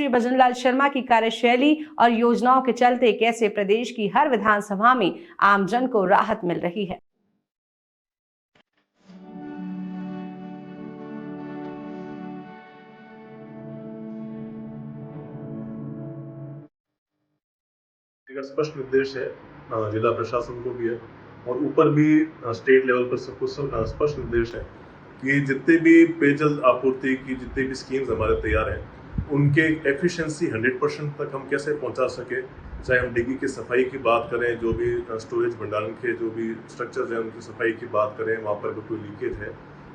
श्री भजनलाल शर्मा की कार्यशैली और योजनाओं के चलते कैसे प्रदेश की हर विधानसभा में आमजन को राहत मिल रही है। का स्पष्ट निर्देश है जिला प्रशासन को भी है और ऊपर भी स्टेट लेवल पर सबको स्पष्ट निर्देश है कि जितने भी पेयजल आपूर्ति की जितने भी स्कीम्स हमारे तैयार हैं उनके एफिशिएंसी 100% तक हम कैसे पहुंचा सके, चाहे हम डिग्गी की सफाई की बात करें, जो भी स्टोरेज भंडारण के जो भी स्ट्रक्चर्स हैं उनकी सफाई की बात करें, वहाँ पर कोई लीकेज है,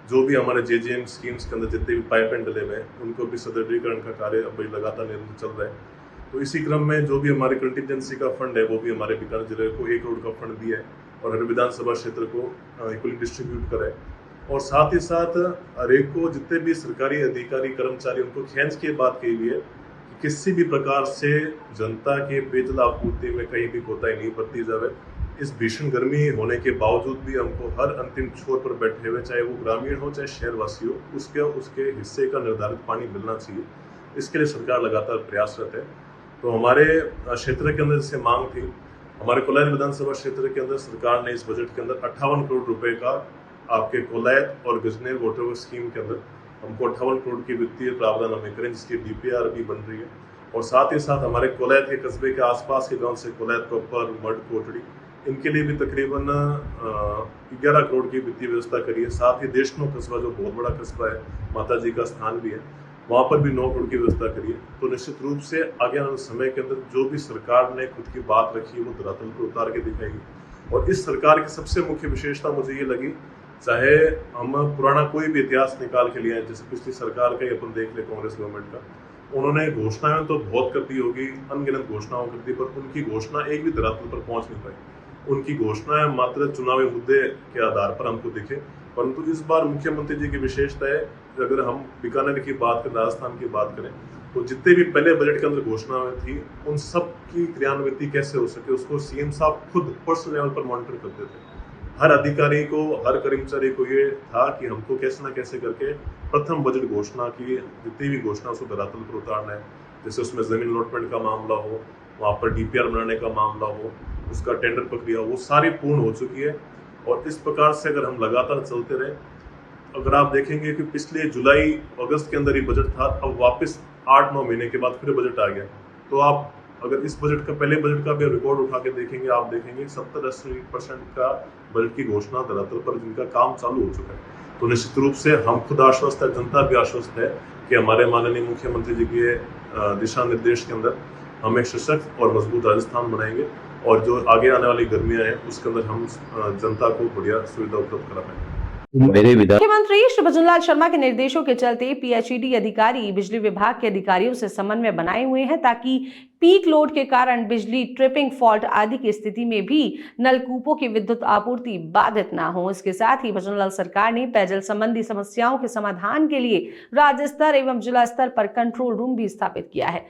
जो भी हमारे जेजेएम स्कीम्स के अंदर जितने भी पाइप एंड डले हुए हैं उनको भी सुदृढ़ीकरण का कार्य अब लगातार निरंतर चल रहा है। तो इसी क्रम में जो भी हमारे कंटिजेंसी का फंड है वो भी हमारे बीकानेर जिले को 1 करोड़ का फंड दिया है और हर विधानसभा क्षेत्र को इक्वली डिस्ट्रीब्यूट करा है। और साथ ही साथ हर एक को जितने भी सरकारी अधिकारी कर्मचारी उनको खींच के बात कही हुई है कि किसी भी प्रकार से जनता के पेयजल आपूर्ति में कहीं भी कोताही नहीं बरती जाए। इस भीषण गर्मी होने के बावजूद भी हमको हर अंतिम छोर पर बैठे हुए, चाहे वो ग्रामीण हो चाहे शहरवासी हो, उसके हिस्से का निर्धारित पानी मिलना चाहिए। इसके लिए सरकार लगातार प्रयासरत है। तो हमारे क्षेत्र के अंदर जैसे मांग थी, हमारे कोलायत विधानसभा क्षेत्र के अंदर सरकार ने इस बजट के अंदर 58 करोड़ रुपए का आपके कोलायत और गजनेर वाटर वर्क स्कीम के अंदर हमको 58 करोड़ की वित्तीय प्रावधान हमें करें, जिसकी डीपीआर भी बन रही है। और साथ ही साथ हमारे कोलायत के कस्बे के आसपास के गांव से कोलायत कोपर मड कोटड़ी इनके लिए भी तकरीबन 11 करोड़ की वित्तीय व्यवस्था करी है। साथ ही देशनो कस्बा जो बहुत बड़ा कस्बा है, माता जी का स्थान भी है, वहाँ पर भी 9 करोड़ की व्यवस्था करी है। तो निश्चित रूप से आगे आने वाले समय के अंदर जो भी सरकार ने खुद की बात रखी है वो धरातल पर उतार के दिखाएगी। और इस सरकार की सबसे मुख्य विशेषता मुझे ये लगी, चाहे हम पुराना कोई भी इतिहास निकाल के लिया है, जैसे पिछली सरकार का ही अपन देख ले कांग्रेस गवर्नमेंट का, उन्होंने घोषणाएं तो बहुत कर दी होगी, अनगिनत घोषणाओं कर दी, पर उनकी घोषणा एक भी धरातल पर पहुंच नहीं पाई। उनकी घोषणाएं मात्र चुनावी मुद्दे के आधार पर हमको दिखे। परंतु इस बार मुख्यमंत्री जी की विशेषता है, अगर हम बीकानेर की बात करें, राजस्थान की बात करें, तो जितने भी पहले बजट के अंदर घोषणाएं थी उन सब की क्रियान्विति कैसे हो सके उसको सीएम साहब खुद पर्सनल लेवल पर मॉनिटर करते थे। हर अधिकारी को, हर कर्मचारी को ये था कि हमको कैसे ना कैसे करके प्रथम बजट घोषणा की जितनी भी घोषणा उसको धरातल पर उतारना है। जैसे उसमें जमीन अलॉटमेंट का मामला हो, वहाँ पर डीपीआर बनाने का मामला हो, उसका टेंडर प्रक्रिया, वो सारी पूर्ण हो चुकी है। और इस प्रकार से अगर हम लगातार चलते रहे, अगर आप देखेंगे कि पिछले जुलाई अगस्त के अंदर ही बजट था, अब वापस 8-9 महीने के बाद फिर बजट आ गया। तो आप अगर इस बजट का, पहले बजट का भी रिकॉर्ड उठा के देखेंगे, आप देखेंगे 70-80% का बजट की घोषणा धरातल पर जिनका काम चालू हो चुका है। तो निश्चित रूप से हम खुद आश्वस्त है, जनता भी आश्वस्त है कि हमारे माननीय मुख्यमंत्री जी के दिशा निर्देश के अंदर हम एक सशक्त और मजबूत राजस्थान बनाएंगे और जो आगे आने वाली गर्मियां हैं उसके अंदर हम जनता को बढ़िया सुविधा उपलब्ध करा पाएंगे। मुख्यमंत्री श्री भजनलाल शर्मा के निर्देशों के चलते पीएचईडी अधिकारी बिजली विभाग के अधिकारियों से समन्वय बनाए हुए हैं ताकि पीक लोड के कारण बिजली ट्रिपिंग फॉल्ट आदि की स्थिति में भी नलकूपों की विद्युत आपूर्ति बाधित ना हो। इसके साथ ही भजनलाल सरकार ने पेयजल संबंधी समस्याओं के समाधान के लिए राज्य स्तर एवं जिला स्तर पर कंट्रोल रूम भी स्थापित किया है।